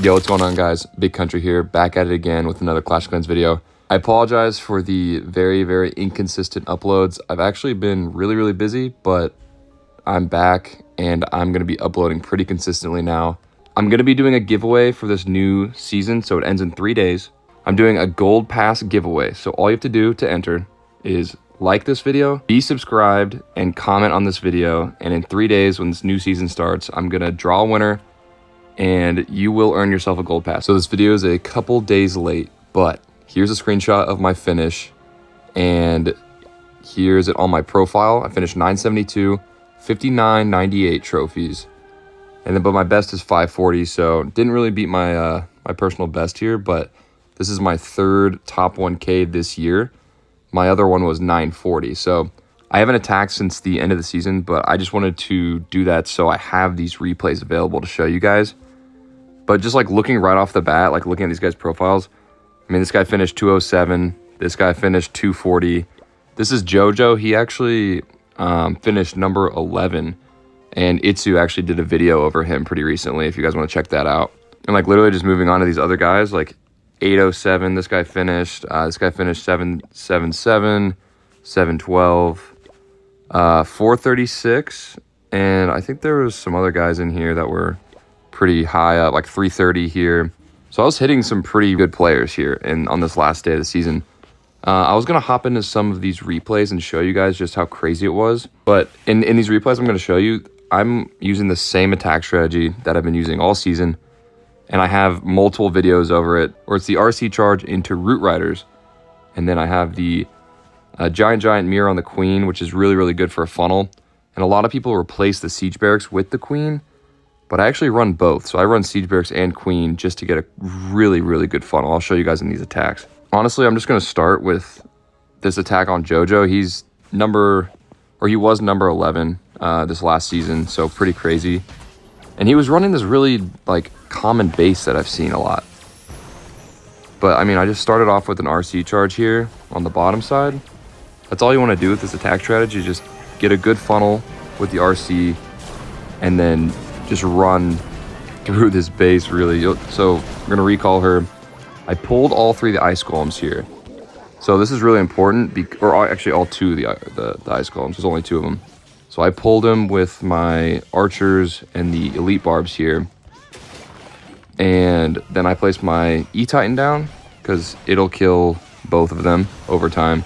Yo, what's going on, guys? Big Country here, back at it again with another Clash of Clans video. I apologize for the very inconsistent uploads. I've actually been really busy, but I'm back and I'm going to be uploading pretty consistently now. I'm going to be doing a giveaway for this new season, so it ends in 3 days. I'm doing a gold pass giveaway, so all you have to do to enter is like this video, be subscribed, and comment on this video, and in 3 days when this new season starts, I'm going to draw a winner and you will earn yourself a gold pass. So this video is a couple days late, but here's a screenshot of my finish, and here's it on my profile. I finished 972, 5998 trophies, and then but my best is 540, so didn't really beat my my personal best here, but this is my third top 1K this year. My other one was 940, so I haven't attacked since the end of the season, but I just wanted to do that so I have these replays available to show you guys. But just like looking right off the bat, like looking at these guys' profiles, I mean, this guy finished 207. This guy finished 240. This is JoJo. He actually finished number 11. And Itsu actually did a video over him pretty recently, if you guys want to check that out. And like literally just moving on to these other guys, like 807, this guy finished 777, 712, 436. And I think there was some other guys in here that were pretty high up, like 330 here. So I was hitting some pretty good players here and on this last day of the season. I was going to hop into some of these replays and show you guys just how crazy it was. But in these replays I'm going to show you, I'm using the same attack strategy that I've been using all season. And I have multiple videos over it, where it's the RC charge into Root Riders. And then I have the giant mirror on the Queen, which is really good for a funnel. And a lot of people replace the Siege Barracks with the Queen, but I actually run both. So I run Siege Barracks and Queen just to get a really good funnel. I'll show you guys in these attacks. Honestly, I'm just going to start with this attack on JoJo. He was number 11 this last season, so pretty crazy. And he was running this really like common base that I've seen a lot. But I mean, I just started off with an RC charge here on the bottom side. That's all you want to do with this attack strategy, just get a good funnel with the RC and then just run through this base really. So we're going to recall her. I pulled all three of the ice golems here. So this is really important, or actually all two of the ice golems. There's only two of them. So I pulled them with my archers and the elite barbs here. And then I placed my E-Titan down because it'll kill both of them over time.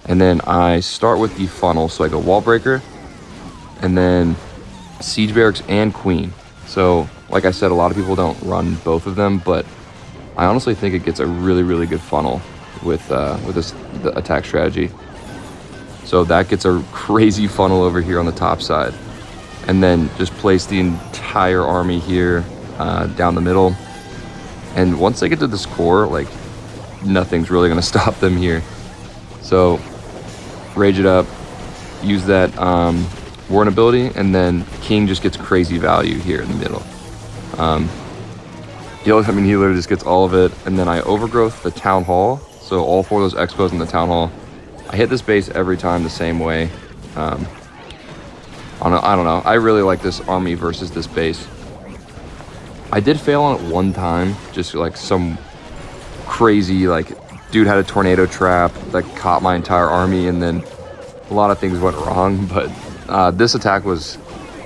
And then I start with the funnel. So I go wall breaker and then Siege Barracks and Queen. So like I said, a lot of people don't run both of them, but I honestly think it gets a really good funnel with the attack strategy. So that gets a crazy funnel over here on the top side. And then just place the entire army here down the middle. And once they get to this core, like nothing's really going to stop them here. So rage it up, use that Warren ability, and then King just gets crazy value here in the middle. He literally just gets all of it. And then I overgrowth the Town Hall. So all four of those expos in the Town Hall. I hit this base every time the same way. I don't know. I really like this army versus this base. I did fail on it one time. Just like some crazy, like, dude had a tornado trap that caught my entire army, and then a lot of things went wrong. But this attack was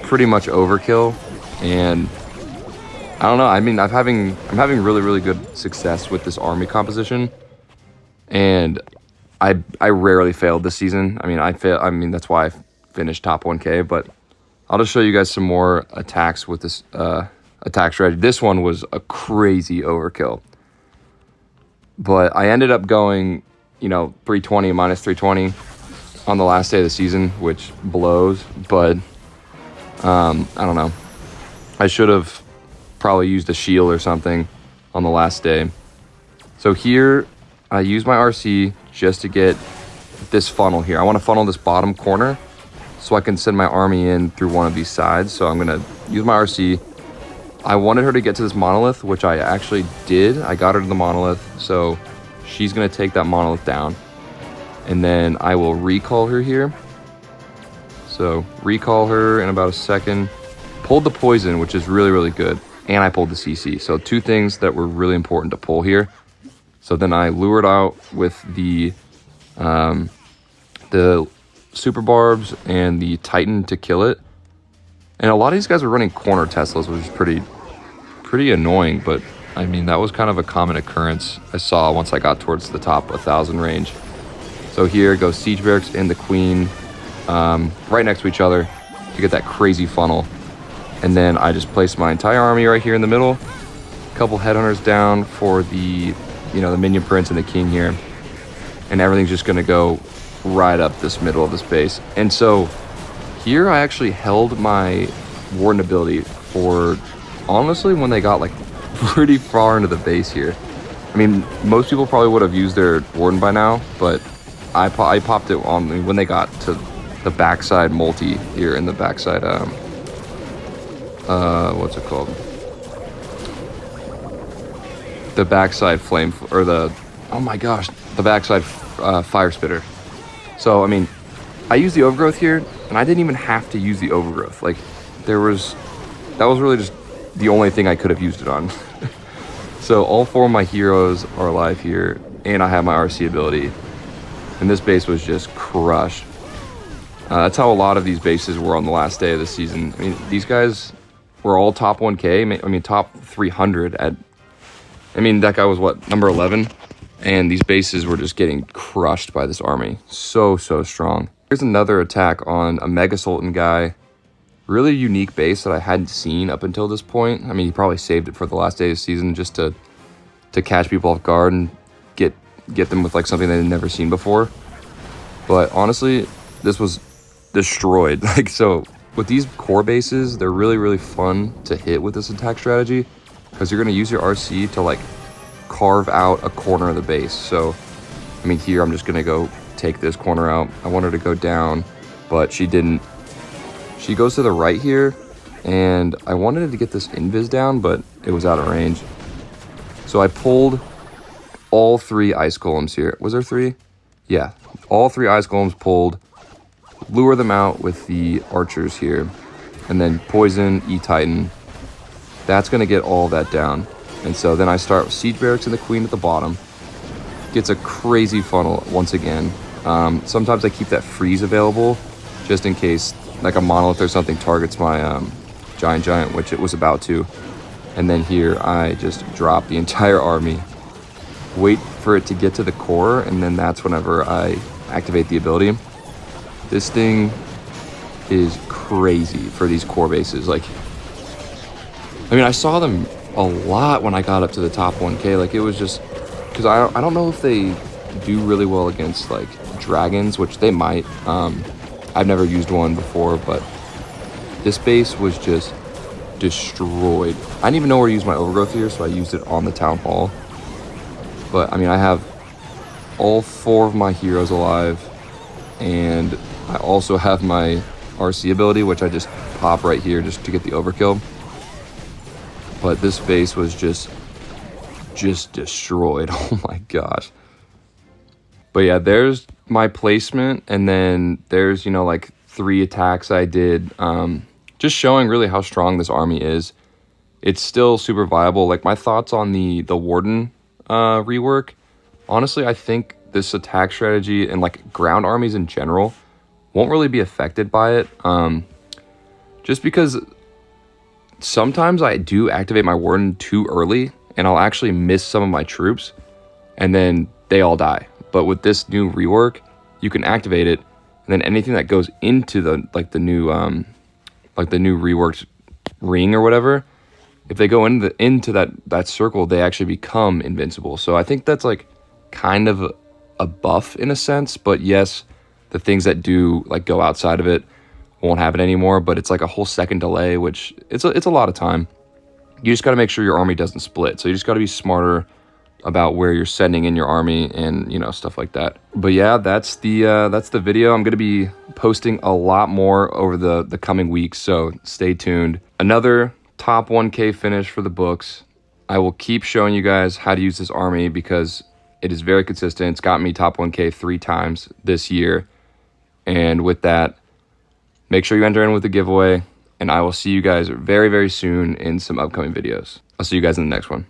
pretty much overkill, and I don't know. I mean, I'm having really good success with this army composition, and I rarely failed this season. I mean, that's why I finished top 1K. But I'll just show you guys some more attacks with this attack strategy. This one was a crazy overkill, but I ended up going, 320 minus 320 on the last day of the season, which blows. But I don't know. I should have probably used a shield or something on the last day. So here I use my RC just to get this funnel here. I want to funnel this bottom corner so I can send my army in through one of these sides. So I'm going to use my RC. I wanted her to get to this monolith, which I actually did. I got her to the monolith, so she's going to take that monolith down. And then I will recall her here. So recall her in about a second. Pulled the poison, which is really good. and I pulled the CC. So 2 things that were really important to pull here. So then I lured out with the super barbs and the Titan to kill it. And a lot of these guys were running corner Teslas, which is pretty annoying, but I mean, that was kind of a common occurrence I saw once I got towards the top 1,000 range. So here goes Siege Barracks and the Queen right next to each other to get that crazy funnel. And then I just placed my entire army right here in the middle. A couple headhunters down for the, the minion prince and the king here. And everything's just gonna go right up this middle of this base. And so here I actually held my warden ability for, honestly, when they got like pretty far into the base here. I mean, most people probably would have used their warden by now, but I popped it on when they got to the backside multi here in the backside, what's it called? The backside flame, or the, oh my gosh, the backside fire spitter. So, I mean, I used the overgrowth here, and I didn't even have to use the overgrowth. Like, that was really just the only thing I could have used it on. So all 4 of my heroes are alive here, and I have my RC ability. And this base was just crushed. That's how a lot of these bases were on the last day of the season. I mean, these guys were all top 1K. I mean, top 300 at... I mean, that guy was, what, number 11? And these bases were just getting crushed by this army. So strong. Here's another attack on a Mega Sultan guy. Really unique base that I hadn't seen up until this point. I mean, he probably saved it for the last day of the season just to catch people off guard and get them with like something they'd never seen before. But honestly, this was destroyed. Like, so with these core bases, they're really fun to hit with this attack strategy because you're going to use your RC to like carve out a corner of the base. So, I mean, here I'm just going to go take this corner out. I want her to go down, but she didn't. She goes to the right here, and I wanted to get this invis down, but it was out of range. So I pulled all 3 ice golems here. Was there 3? Yeah, all 3 ice golems pulled. Lure them out with the archers here, and then poison E-Titan. That's going to get all that down. And so then I start with Siege Barracks and the Queen at the bottom. Gets a crazy funnel once again. Sometimes I keep that freeze available just in case, like a monolith or something targets my giant, which it was about to. And then here I just drop the entire army, wait for it to get to the core, and then that's whenever I activate the ability. This thing is crazy for these core bases. Like, I mean, I saw them a lot when I got up to the top 1K. Like, it was just because I don't know if they do really well against like dragons, which they might. I've never used one before, but this base was just destroyed. I didn't even know where to use my overgrowth here, so I used it on the town hall. But I mean, I have all 4 of my heroes alive, and I also have my RC ability, which I just pop right here just to get the overkill. But this base was just destroyed. Oh my gosh. But yeah, there's my placement, and then there's, like 3 attacks I did, just showing really how strong this army is. It's still super viable. Like, my thoughts on the Warden rework, honestly, I think this attack strategy and like ground armies in general won't really be affected by it, just because sometimes I do activate my Warden too early, and I'll actually miss some of my troops, and then they all die. But with this new rework, you can activate it, and then anything that goes into the new reworked ring or whatever, if they go into that circle, they actually become invincible. So I think that's like kind of a buff in a sense. But yes, the things that do like go outside of it won't happen anymore. But it's like a whole second delay, which it's a lot of time. You just got to make sure your army doesn't split. So you just got to be smarter about where you're sending in your army and stuff like that. But yeah, that's the video. I'm gonna be posting a lot more over the coming weeks, so stay tuned. Another top 1K finish for the books. I will keep showing you guys how to use this army because it is very consistent. It's got me top 1K 3 times this year. And with that, make sure you enter in with the giveaway, and I will see you guys very, very soon in some upcoming videos. I'll see you guys in the next one.